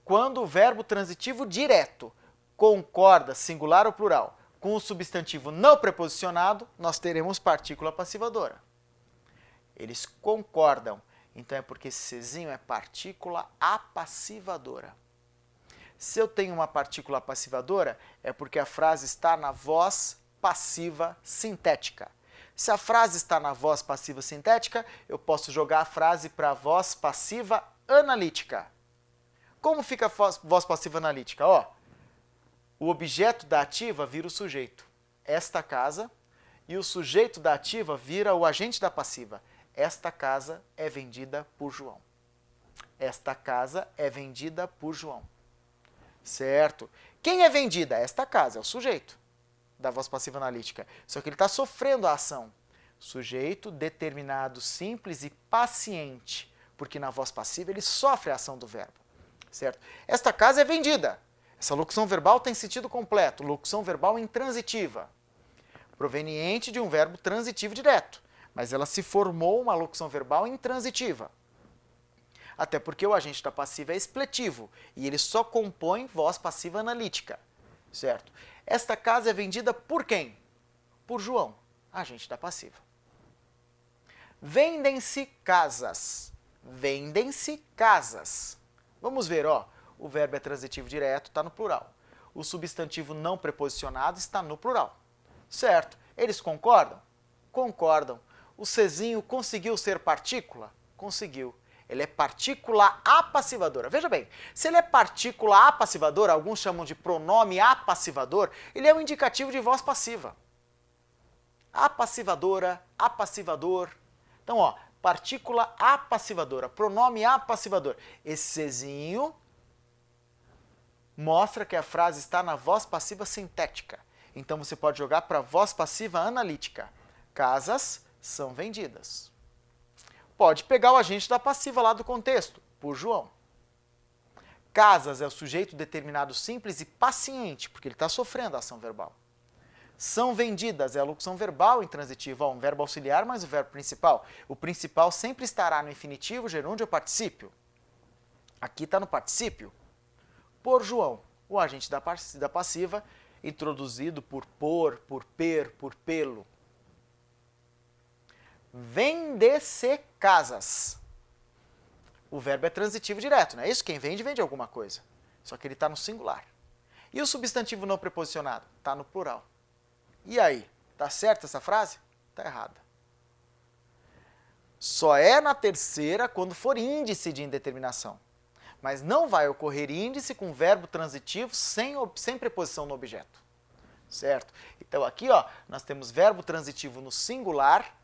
Quando o verbo transitivo direto concorda, singular ou plural, com o substantivo não preposicionado, nós teremos partícula passivadora. Eles concordam. Então, é porque esse Czinho é partícula apassivadora. Se eu tenho uma partícula apassivadora, é porque a frase está na voz passiva sintética. Se a frase está na voz passiva sintética, eu posso jogar a frase para a voz passiva analítica. Como fica a voz passiva analítica? Ó, o objeto da ativa vira o sujeito, esta casa, e o sujeito da ativa vira o agente da passiva. Esta casa é vendida por João. Esta casa é vendida por João. Certo? Quem é vendida? Esta casa, é o sujeito da voz passiva analítica. Só que ele está sofrendo a ação. Sujeito, determinado, simples e paciente. Porque na voz passiva ele sofre a ação do verbo. Certo? Esta casa é vendida. Essa locução verbal tem sentido completo. Locução verbal intransitiva. Proveniente de um verbo transitivo direto. Mas ela se formou uma locução verbal intransitiva. Até porque o agente da passiva é expletivo e ele só compõe voz passiva analítica, certo? Esta casa é vendida por quem? Por João, agente da passiva. Vendem-se casas. Vendem-se casas. Vamos ver, ó, o verbo é transitivo direto, está no plural. O substantivo não preposicionado está no plural, certo? Eles concordam? Concordam. O Czinho conseguiu ser partícula? Conseguiu. Ele é partícula apassivadora. Veja bem, se ele é partícula apassivadora, alguns chamam de pronome apassivador, ele é um indicativo de voz passiva. Apassivadora, apassivador. Então, ó, partícula apassivadora, pronome apassivador. Esse Czinho mostra que a frase está na voz passiva sintética. Então, você pode jogar para a voz passiva analítica. Casas são vendidas. Pode pegar o agente da passiva lá do contexto, por João. Casas é o sujeito determinado simples e paciente, porque ele está sofrendo a ação verbal. São vendidas é a locução verbal intransitiva, ó, um verbo auxiliar mais o verbo principal. O principal sempre estará no infinitivo, gerúndio ou particípio. Aqui está no particípio. Por João, o agente da passiva, introduzido por per, por pelo. Vende-se casas. O verbo é transitivo direto, não é isso? Quem vende, vende alguma coisa. Só que ele está no singular. E o substantivo não preposicionado? Está no plural. E aí? Está certa essa frase? Está errada. Só é na terceira quando for índice de indeterminação. Mas não vai ocorrer índice com verbo transitivo sem preposição no objeto. Certo? Então aqui, ó, nós temos verbo transitivo no singular,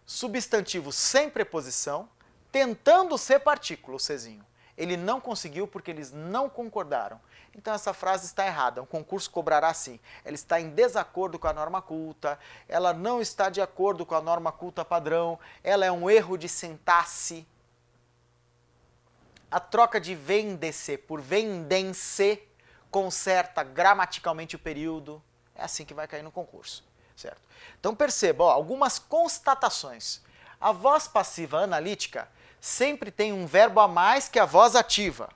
substantivo sem preposição, tentando ser partícula, o Czinho. Ele não conseguiu porque eles não concordaram. Então essa frase está errada. Um concurso cobrará sim. Ela está em desacordo com a norma culta, ela não está de acordo com a norma culta padrão, ela é um erro de sintaxe. A troca de vende-se por vendem-se conserta gramaticalmente o período. É assim que vai cair no concurso. Certo? Então perceba, ó, algumas constatações. A voz passiva analítica sempre tem um verbo a mais que a voz ativa.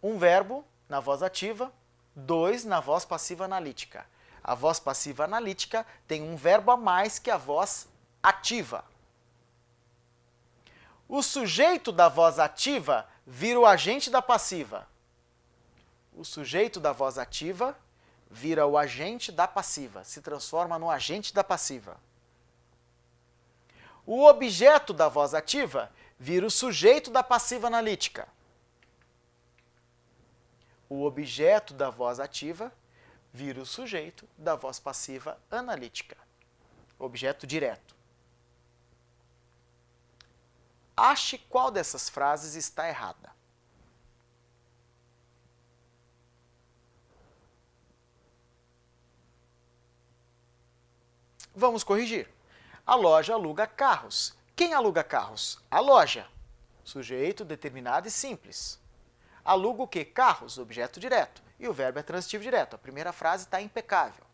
Um verbo na voz ativa, 2 na voz passiva analítica. A voz passiva analítica tem um verbo a mais que a voz ativa. O sujeito da voz ativa vira o agente da passiva. O sujeito da voz ativa vira o agente da passiva, se transforma no agente da passiva. O objeto da voz ativa vira o sujeito da passiva analítica. O objeto da voz ativa vira o sujeito da voz passiva analítica. Objeto direto. Ache qual dessas frases está errada. Vamos corrigir. A loja aluga carros. Quem aluga carros? A loja. Sujeito determinado e simples. Aluga o quê? Carros, objeto direto. E o verbo é transitivo direto. A primeira frase está impecável.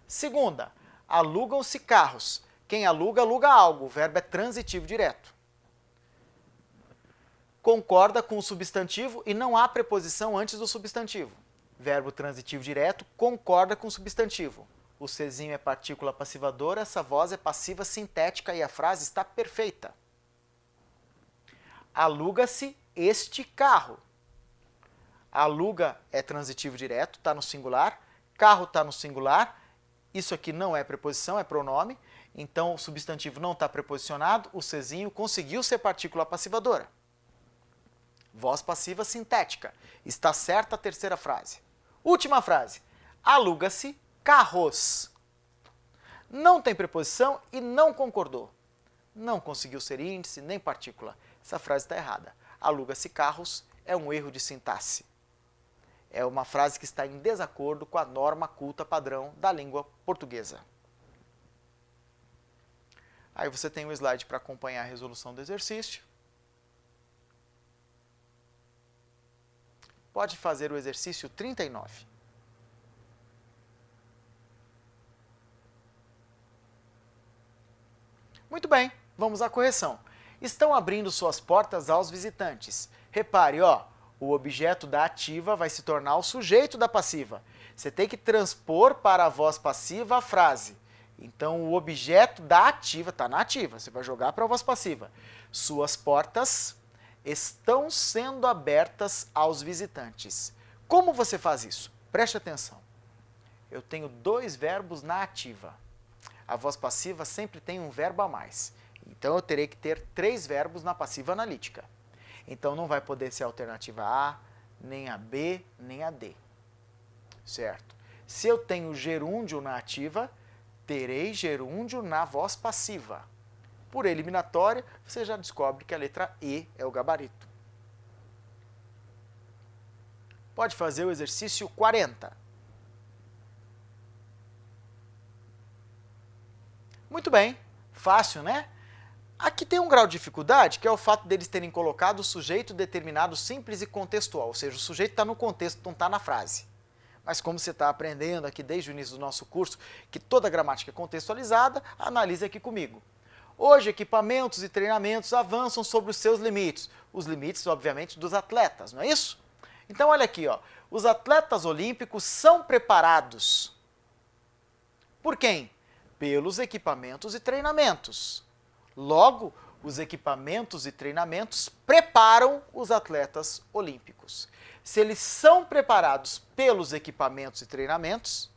Segunda, alugam-se carros. Quem aluga, aluga algo. O verbo é transitivo direto. concorda com o substantivo e não há preposição antes do substantivo. Verbo transitivo direto concorda com o substantivo. O Czinho é partícula passivadora, essa voz é passiva sintética e a frase está perfeita. Aluga-se este carro. Aluga é transitivo direto, está no singular. Carro está no singular. Isso aqui não é preposição, é pronome. Então, o substantivo não está preposicionado. O Czinho conseguiu ser partícula passivadora. Voz passiva sintética. Está certa a terceira frase. Última frase. Aluga-se carros. Não tem preposição e não concordou. Não conseguiu ser índice nem partícula. Essa frase está errada. Aluga-se carros é um erro de sintaxe. É uma frase que está em desacordo com a norma culta padrão da língua portuguesa. Aí você tem um slide para acompanhar a resolução do exercício. Pode fazer o exercício 39. Muito bem, vamos à correção. Estão abrindo suas portas aos visitantes. Repare, ó, o objeto da ativa vai se tornar o sujeito da passiva. Você tem que transpor para a voz passiva a frase. Então, o objeto da ativa está na ativa, você vai jogar para a voz passiva. Suas portas estão sendo abertas aos visitantes. Como você faz isso? Preste atenção. Eu tenho dois verbos na ativa. A voz passiva sempre tem um verbo a mais. Então, eu terei que ter 3 verbos na passiva analítica. Então, não vai poder ser a alternativa A, nem a B, nem a D. Certo? Se eu tenho gerúndio na ativa, terei gerúndio na voz passiva. Por eliminatória, você já descobre que a letra E é o gabarito. Pode fazer o exercício 40. Muito bem, fácil, né? Aqui tem um grau de dificuldade, que é o fato deles terem colocado o sujeito determinado simples e contextual, ou seja, o sujeito está no contexto, não está na frase. Mas como você está aprendendo aqui desde o início do nosso curso, que toda gramática é contextualizada, analise aqui comigo. Hoje, equipamentos e treinamentos avançam sobre os seus limites. Os limites, obviamente, dos atletas, não é isso? Então, olha aqui, ó. Os atletas olímpicos são preparados. Por quem? Pelos equipamentos e treinamentos. Logo, os equipamentos e treinamentos preparam os atletas olímpicos. Se eles são preparados pelos equipamentos e treinamentos,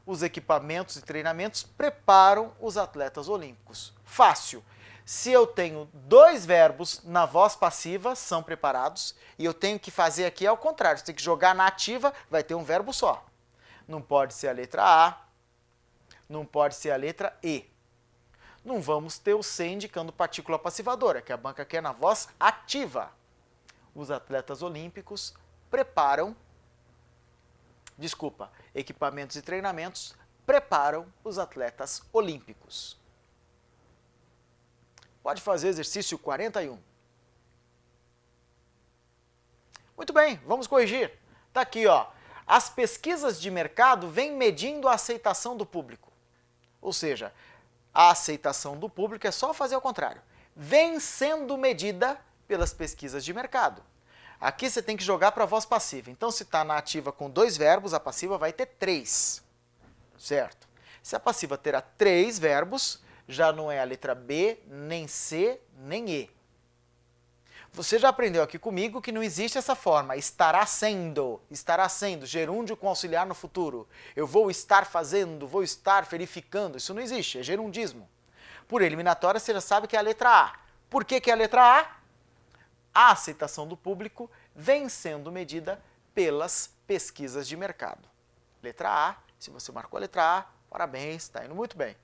os equipamentos e treinamentos preparam os atletas olímpicos. Fácil. Se eu tenho 2 verbos na voz passiva, são preparados, e eu tenho que fazer aqui ao contrário, você tem que jogar na ativa, vai ter um verbo só. Não pode ser a letra A, não pode ser a letra E. Não vamos ter o C indicando partícula passivadora, que a banca quer na voz ativa. Os atletas olímpicos preparam, equipamentos e treinamentos preparam os atletas olímpicos. Pode fazer o exercício 41. Muito bem, vamos corrigir. Está aqui, ó. As pesquisas de mercado vêm medindo a aceitação do público. Ou seja, a aceitação do público é só fazer o contrário. Vem sendo medida pelas pesquisas de mercado. Aqui você tem que jogar para a voz passiva. Então, se está na ativa com 2 verbos, a passiva vai ter 3. Certo? Se a passiva terá 3 verbos, já não é a letra B, nem C, nem E. Você já aprendeu aqui comigo que não existe essa forma, estará sendo, gerúndio com auxiliar no futuro. Eu vou estar fazendo, vou estar verificando, isso não existe, é gerundismo. Por eliminatória, você já sabe que é a letra A. Por que é a letra A? A aceitação do público vem sendo medida pelas pesquisas de mercado. Letra A, se você marcou a letra A, parabéns, está indo muito bem.